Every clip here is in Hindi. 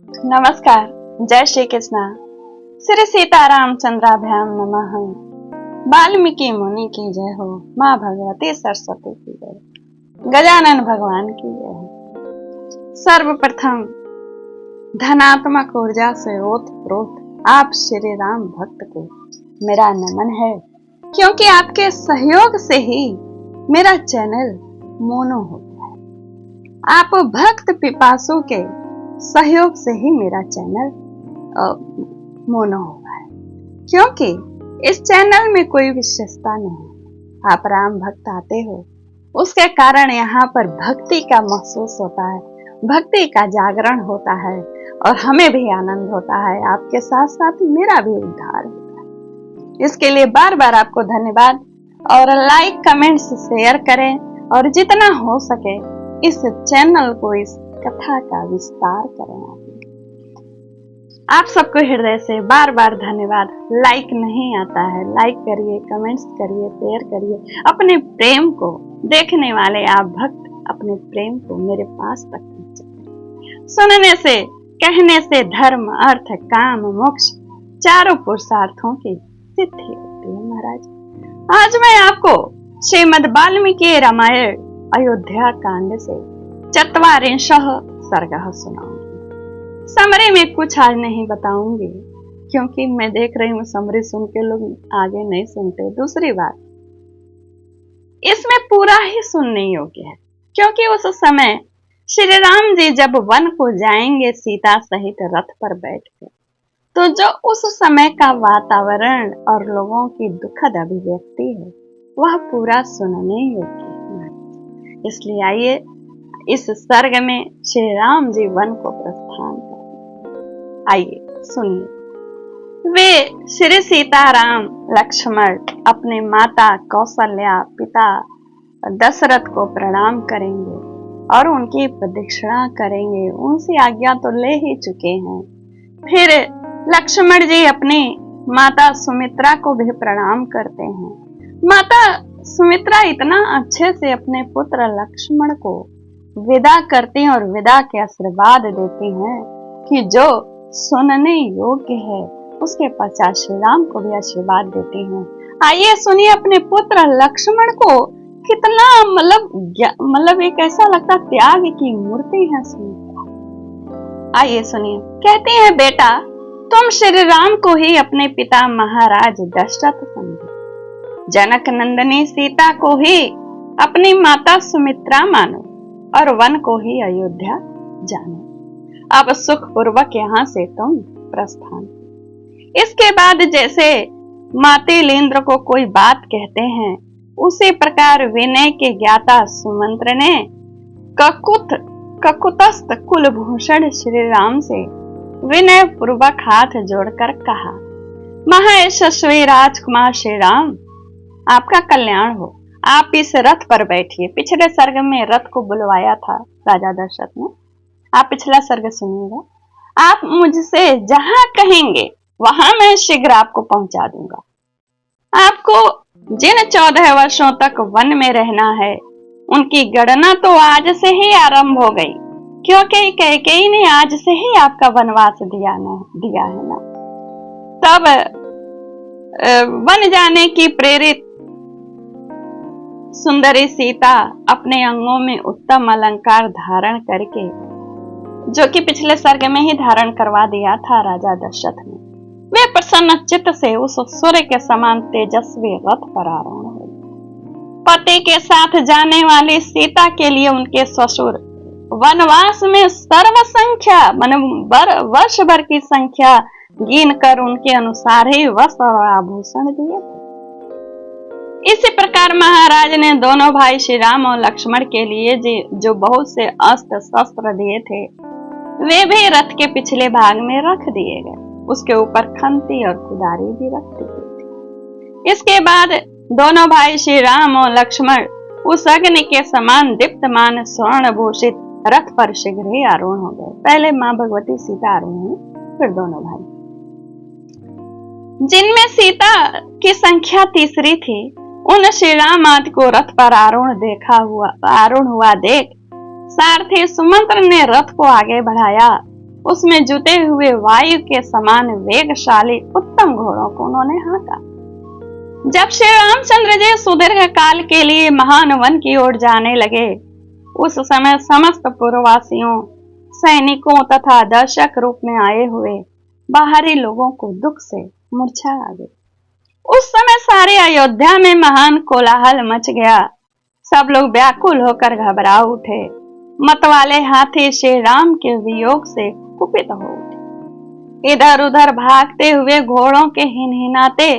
नमस्कार, जय श्री कृष्ण। श्री सीतारामचंद्राभ्याम नमः। वाल्मीकि मुनि की जय हो, माँ भगवती सरस्वती की जय, गजानन भगवान की जय हो। सर्वप्रथम धनात्मक ऊर्जा से ओतप्रोत आप श्री राम भक्त को मेरा नमन है, क्योंकि आपके सहयोग से ही मेरा चैनल मोनो होता है। आप भक्त पिपासु के सहयोग से ही मेरा चैनल मोनो हुआ है, क्योंकि इस चैनल में कोई विशेषता नहीं। आप राम भक्त आते हो, उसके कारण यहाँ पर भक्ति का महसूस होता है, भक्ति का जागरण होता है और हमें भी आनंद होता है। आपके साथ साथ मेरा भी उद्धार होता है। इसके लिए बार बार आपको धन्यवाद। और लाइक कमेंट्स शेयर करें और जितना हो सके इस चैनल को, इस कथा का विस्तार करें। आप सबको हृदय से बार बार धन्यवाद। लाइक नहीं आता है, लाइक करिए, कमेंट्स करिए, शेयर करिए। अपने प्रेम को, देखने वाले आप भक्त अपने प्रेम को मेरे पास तक पहुंचाएं। सुनने से, कहने से धर्म, अर्थ, काम, मोक्ष चारों पुरुषार्थों की सिद्धि होती है। महाराज, आज मैं आपको श्रीमद् वाल्मीकि रामायण अयोध्या कांड से 44वां सर्ग सुनाऊंगी। समरी में कुछ आज नहीं बताऊंगी, क्योंकि मैं देख रही हूँ समरी सुन के लोग आगे नहीं सुनते। दूसरी बात, इसमें पूरा ही सुनने योग्य है, क्योंकि उस समय श्री राम जी जब वन को जाएंगे सीता सहित रथ पर बैठकर, तो जो उस समय का वातावरण और लोगों की दुखद अभिव्यक्ति है वह पूरा सुनने योग्य है। इसलिए आइए इस सर्ग में श्री राम जी वन को प्रस्थान करें। आइए सुनिए। वे श्री सीताराम लक्ष्मण अपने माता कौशल्या, पिता दशरथ को प्रणाम करेंगे और उनकी प्रदक्षिणा करेंगे। उनसे आज्ञा तो ले ही चुके हैं। फिर लक्ष्मण जी अपनी माता सुमित्रा को भी प्रणाम करते हैं। माता सुमित्रा इतना अच्छे से अपने पुत्र लक्ष्मण को विदा करती हैं और विदा के आशीर्वाद देती हैं कि जो सुनने योग्य है। उसके पश्चात श्री राम को भी आशीर्वाद देती हैं। आइए सुनिए, अपने पुत्र लक्ष्मण को कितना मतलब एक ऐसा लगता त्याग की मूर्ति है सुमित्रा। आइए सुनिए, कहती हैं, बेटा तुम श्री राम को ही अपने पिता महाराज दशरथ समझो, जनक नंदिनी सीता को ही अपनी माता सुमित्रा मानो और वन को ही अयोध्या जानो। अब सुख पूर्वक यहाँ से तुम प्रस्थान। इसके बाद जैसे मातेलेंद्र को कोई बात कहते हैं, उसी प्रकार विनय के ज्ञाता सुमंत्र ने ककुतस्थ कुलभूषण श्री राम से विनय पूर्वक हाथ जोड़कर कहा, महयशस्वी राजकुमार श्री राम, आपका कल्याण हो। आप इस रथ पर बैठिए। पिछले सर्ग में रथ को बुलवाया था राजा दशरथ ने, आप पिछला सर्ग सुनिएगा। आप मुझसे जहां कहेंगे वहां मैं शीघ्र आपको पहुंचा दूंगा। आपको जिन 14 वर्षों तक वन में रहना है उनकी गणना तो आज से ही आरंभ हो गई, क्योंकि कैकेयी ने आज से ही आपका वनवास दिया है ना। तब वन जाने की प्रेरित सुंदरी सीता अपने अंगों में उत्तम अलंकार धारण करके, जो कि पिछले सर्ग में ही धारण करवा दिया था राजा दशरथ ने, वे प्रसन्न चित्त से उस सूर्य के समान तेजस्वी रथ पर आरोहण हुए। पति के साथ जाने वाली सीता के लिए उनके ससुर वनवास में सर्व संख्या वर्ष भर की संख्या गिन कर उनके अनुसार ही वस्त्र और आभूषण दिए। इसी प्रकार महाराज ने दोनों भाई श्री राम और लक्ष्मण के लिए जो बहुत से अस्त्र शस्त्र दिए थे, वे भी रथ के पिछले भाग में रख दिए गए। उसके ऊपर खंती और कुदारी भी रख दी गई थी। इसके बाद दोनों भाई श्री राम और लक्ष्मण उस अग्नि के समान दीप्तमान स्वर्ण भूषित रथ पर शीघ्र ही आरोहण हो गए। पहले मां भगवती सीता आरोहण हुई, फिर दोनों भाई, जिनमें सीता की संख्या तीसरी थी। उन श्री राम आदि को रथ पर आरोहण हुआ देख सारथी सुमंत्र ने रथ को आगे बढ़ाया। उसमें जुटे हुए वायु के समान वेगशाली उत्तम घोड़ों को उन्होंने हाँका। जब श्री रामचंद्र जी सुदीर्घ काल के लिए महान वन की ओर जाने लगे, उस समय समस्त पुरवासियों, सैनिकों तथा दर्शक रूप में आए हुए बाहरी लोगों को दुख से मूर्छा आ गई। उस समय सारे अयोध्या में महान कोलाहल मच गया। सब लोग व्याकुल होकर घबरा उठे। मतवाले हाथी श्री राम के वियोग से कुपित हो उठे। इधर उधर भागते हुए घोड़ों के हिनहिनाते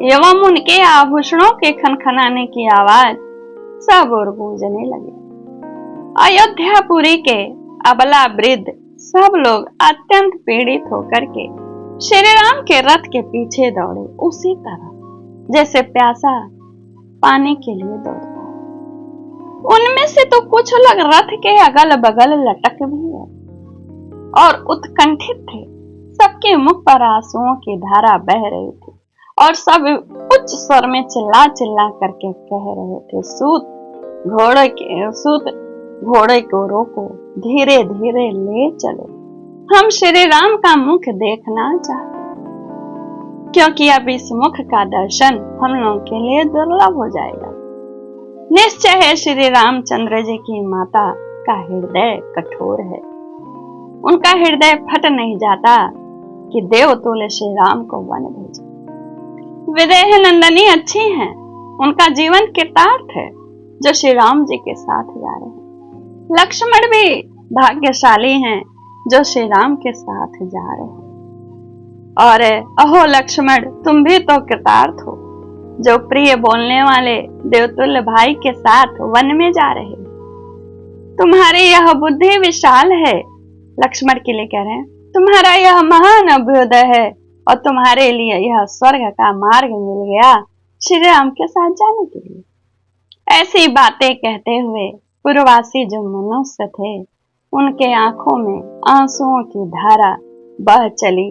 एवं उनके आभूषणों के खनखनाने की आवाज सब ओर गूंजने लगी। अयोध्यापुरी के अबला वृद्ध सब लोग अत्यंत पीड़ित होकर के श्री राम के रथ के पीछे दौड़े, उसी तरह जैसे प्यासा पानी के लिए दौड़ता है। उनमें से तो कुछ लोग रथ के अगल बगल लटक भी है और उत्कंठित थे। सबके मुख पर आंसुओं की धारा बह रही थी और सब उच्च स्वर में चिल्ला चिल्ला करके कह रहे थे, सूत घोड़े को रोको, धीरे धीरे ले चलो, हम श्री राम का मुख देखना चाहते हैं, क्योंकि अब इस मुख का दर्शन हम लोगों के लिए दुर्लभ हो जाएगा। निश्चय है श्री रामचंद्र जी की माता का हृदय कठोर है, उनका हृदय फट नहीं जाता कि देवतुल्य श्री राम को वन भेजे। विदेह नंदनी अच्छी हैं, उनका जीवन कृतार्थ है जो श्री राम जी के साथ जा रहे हैं। लक्ष्मण भी भाग्यशाली हैं जो श्री राम के साथ जा रहे हैं। और अहो लक्ष्मण, तुम भी तो कृतार्थ हो जो प्रिय बोलने वाले देवतुल्य भाई के साथ वन में जा रहे हो। तुम्हारी यह बुद्धि विशाल है। लक्ष्मण के लिए कह रहे हैं, तुम्हारा यह महान अभ्युदय है और तुम्हारे लिए यह स्वर्ग का मार्ग मिल गया श्री राम के साथ जाने के लिए। ऐसी बातें कहते हुए पूर्ववासी जो मनुष्य थे, उनके आंखों में आंसुओं की धारा बह चली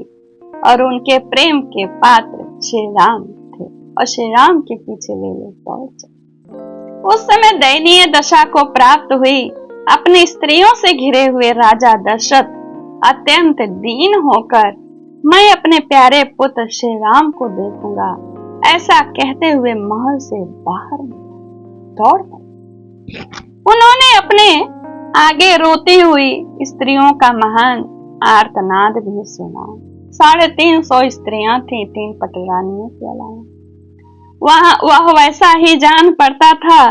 और उनके प्रेम के पात्र श्री राम थे और श्री राम के पीछे वे लोग दौड़ चले। उस समय दयनीय दशा को प्राप्त हुई अपनी स्त्रियों से घिरे हुए राजा दशरथ अत्यंत दीन होकर, मैं अपने प्यारे पुत्र श्री राम को देखूंगा, ऐसा कहते हुए महल से बाहर दौड़ पड़े। उन्होंने अपने आगे रोती हुई स्त्रियों का महान आर्तनाद भी सुना। 350 स्त्रियां थी, 3 पटरानियों के अलावा। वह वैसा ही जान पड़ता था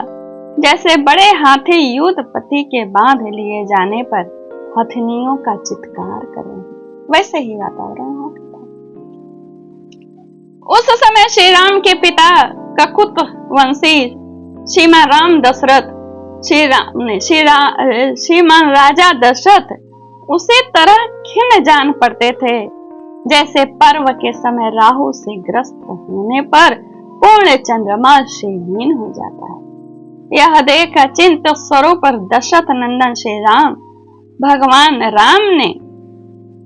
जैसे बड़े हाथी युद्धपति के बांध लिए जाने पर हथनियों का चित्कार करें, वैसे ही वातावरण था। उस समय श्री राम के पिता ककुत वंशी श्रीमान राम दशरथ श्रीमान राजा दशरथ उसी तरह खिन्न जान पड़ते थे जैसे पर्व के समय राहु से ग्रस्त होने पर पूर्ण चंद्रमा श्रीहीन हो जाता है। यह देख अचिंत स्वरूप पर दशरथ नंदन श्री राम भगवान राम ने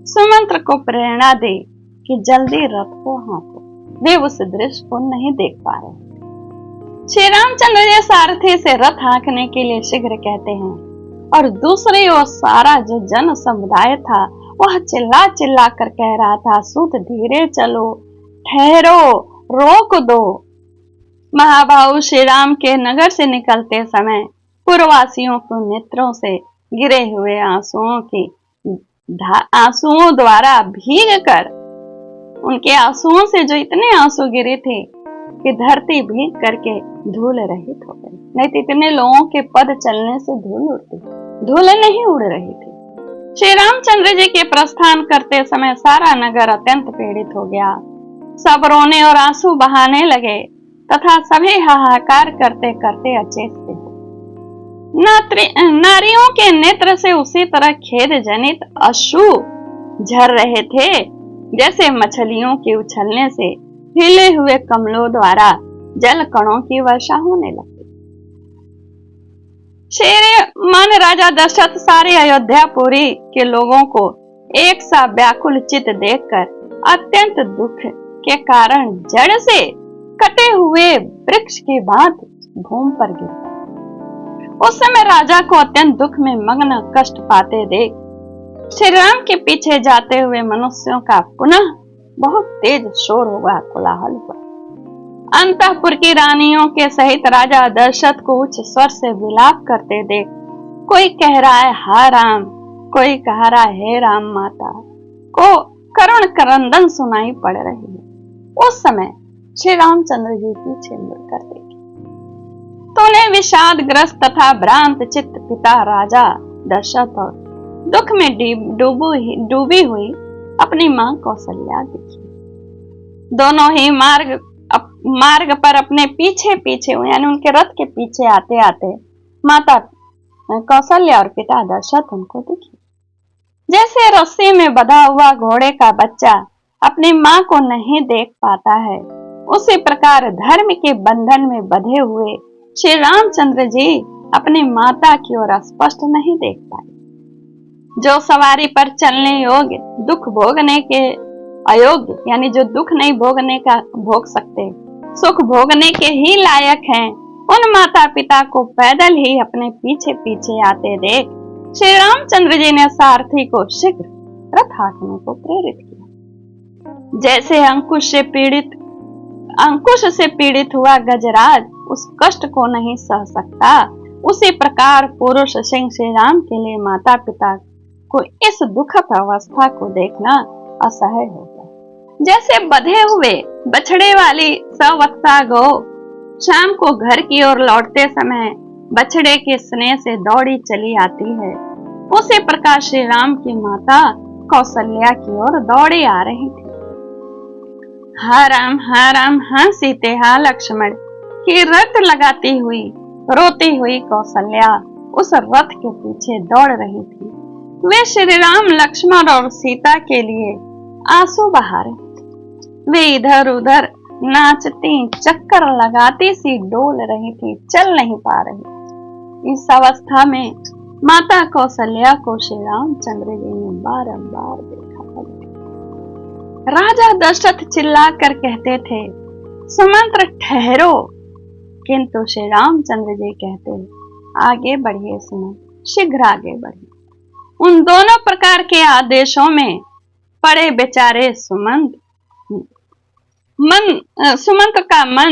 सुमंत्र को प्रेरणा दी कि जल्दी रथ को हाँको। वे उस दृश्य को नहीं देख पा रहे। श्री रामचंद्र जी सारथी से रथ हाँकने के लिए शीघ्र कहते हैं और दूसरी ओर सारा जो जन समुदाय था वह चिल्ला चिल्ला कर कह रहा था, सूत धीरे चलो, ठहरो, रोक दो। महाबाहु श्री राम के नगर से निकलते समय पूर्ववासियों को नेत्रों से गिरे हुए आंसुओं द्वारा भीग कर, उनके आंसुओं से जो इतने आंसू गिरे थे कि धरती भीग करके धूल रहित हो गई। नहीं तो इतने लोगों के पद चलने से धूल उड़ती, धूल नहीं उड़ रही थी। श्री रामचंद्र जी के प्रस्थान करते समय सारा नगर अत्यंत पीड़ित हो गया। सब रोने और आंसू बहाने लगे तथा सभी हाहाकार करते करते अचेत थे। नारियों के नेत्र से उसी तरह खेद जनित अश्रु झर रहे थे जैसे मछलियों के उछलने से हिले हुए कमलों द्वारा जल कणों की वर्षा होने लगती। श्रीमान राजा दशरथ सारे अयोध्यापुरी के लोगों को एक सा व्याकुल चित्त देखकर अत्यंत दुख के कारण जड़ से कटे हुए वृक्ष की भांति भूमि पर गिर। उस समय राजा को अत्यंत दुख में मग्न कष्ट पाते देख श्री राम के पीछे जाते हुए मनुष्यों का पुनः बहुत तेज शोर हुआ, कोलाहल हुआ। अंतःपुर की रानियों के सहित राजा दशरथ को उच्च स्वर से विलाप करते देख कोई कह रहा है हा राम, कोई कह रहा है हे राम माता, को करुण क्रंदन सुनाई पड़ रही है। उस समय श्री रामचंद्र जी पीछे मुड़कर देखे तो उन्हें विषादग्रस्त तथा भ्रांत चित्त पिता राजा दशरथ और दुख में डूबी हुई अपनी मां कौशल्या दिखी। दोनों ही मार्ग पर अपने पीछे पीछे हुए, यानी उनके रथ के पीछे आते आते माता कौशल्या और पिता दशरथ उनको दिखे। जैसे रस्सी में बंधा हुआ घोड़े का बच्चा अपनी मां को नहीं देख पाता है, उसी प्रकार धर्म के बंधन में बंधे हुए श्री रामचंद्र जी अपनी माता की ओर स्पष्ट नहीं देख पाए। जो सवारी पर चलने योग्य दुख भोगने के अयोग्य, यानी जो दुख नहीं भोग सकते, सुख भोगने के ही लायक हैं, उन माता पिता को पैदल ही अपने पीछे पीछे आते देख श्री रामचंद्र जी ने सारथी को शीघ्र रथ हाँकने को प्रेरित किया। जैसे अंकुश से पीड़ित हुआ गजराज उस कष्ट को नहीं सह सकता, उसी प्रकार पुरुष सिंह श्री राम के लिए माता पिता को इस दुखद अवस्था को देखना असह्य हो गया। जैसे बंधे हुए बछड़े वाली सवत्सा गौ शाम को घर की ओर लौटते समय बछड़े के स्नेह से दौड़ी चली आती है, उसी प्रकार श्री राम की माता कौशल्या की ओर दौड़ी आ रही थी। हा राम हा सीते हा लक्ष्मण की रट लगाती हुई रोती हुई कौशल्या उस रथ के पीछे दौड़ रही थी। वे श्री राम लक्ष्मण और सीता के लिए आंसू बहा रहे। वे इधर उधर नाचती चक्कर लगाती सी डोल रही थी, चल नहीं पा रही। इस अवस्था में माता कौशल्या को श्री रामचंद्र जी ने बारंबार देखा। राजा दशरथ चिल्लाकर कहते थे सुमंत्र ठहरो, किंतु श्री रामचंद्र जी कहते आगे बढ़िए सुमंत्र, शीघ्र आगे बढ़िए। उन दोनों प्रकार के आदेशों में पड़े बेचारे सुमंत का मन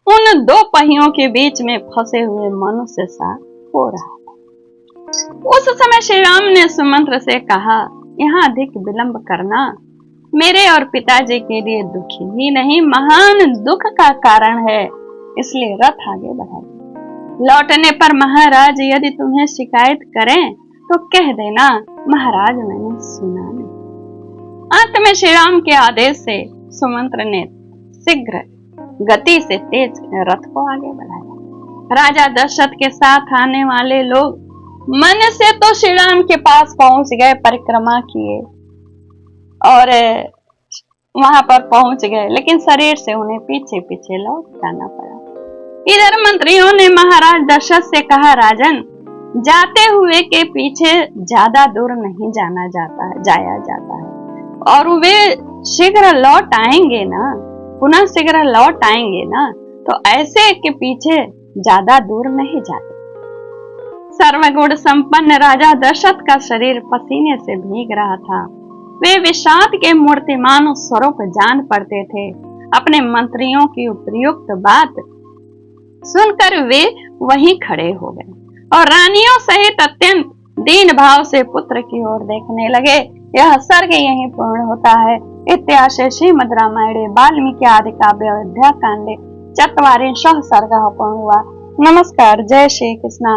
उन दो पहियों के बीच में फंसे हुए मनुष्य सा हो रहा था। उस समय श्री राम ने सुमंत्र से कहा, यहाँ अधिक विलंब करना मेरे और पिताजी के लिए दुखी ही नहीं महान दुख का कारण है, इसलिए रथ आगे बढ़ाइए। लौटने पर महाराज यदि तुम्हें शिकायत करें तो कह देना महाराज मैंने सुना नहीं। अंत में श्री राम के आदेश से सुमंत्र ने शीघ्र गति से तेज रथ को आगे बढ़ाया। राजा दशरथ के साथ आने वाले लोग मन से तो श्री राम के पास पहुंच गए, परिक्रमा किए और वहां पर पहुंच गए, लेकिन शरीर से उन्हें पीछे पीछे लौट जाना पड़ा। इधर मंत्रियों ने महाराज दशरथ से कहा, राजन जाते हुए के पीछे ज्यादा दूर नहीं जाया जाता है और वे शीघ्र लौट आएंगे ना, पुनः शीघ्र लौट आएंगे ना, तो ऐसे के पीछे ज्यादा दूर नहीं जाते। सर्वगुण संपन्न राजा दशरथ का शरीर पसीने से भीग रहा था। वे विषाद के मूर्तिमान स्वरूप जान पड़ते थे। अपने मंत्रियों की उपयुक्त बात सुनकर वे वहीं खड़े हो गए और रानियों सहित अत्यंत दीन भाव से पुत्र की ओर देखने लगे। यह सर्ग यहीं पूर्ण होता है। इत्याशे श्रीमद् रामायणे वाल्मीकि आदि काव्ये अयोध्या कांडे ४ सर्गः पूर्ण हुआ। नमस्कार, जय श्री कृष्ण।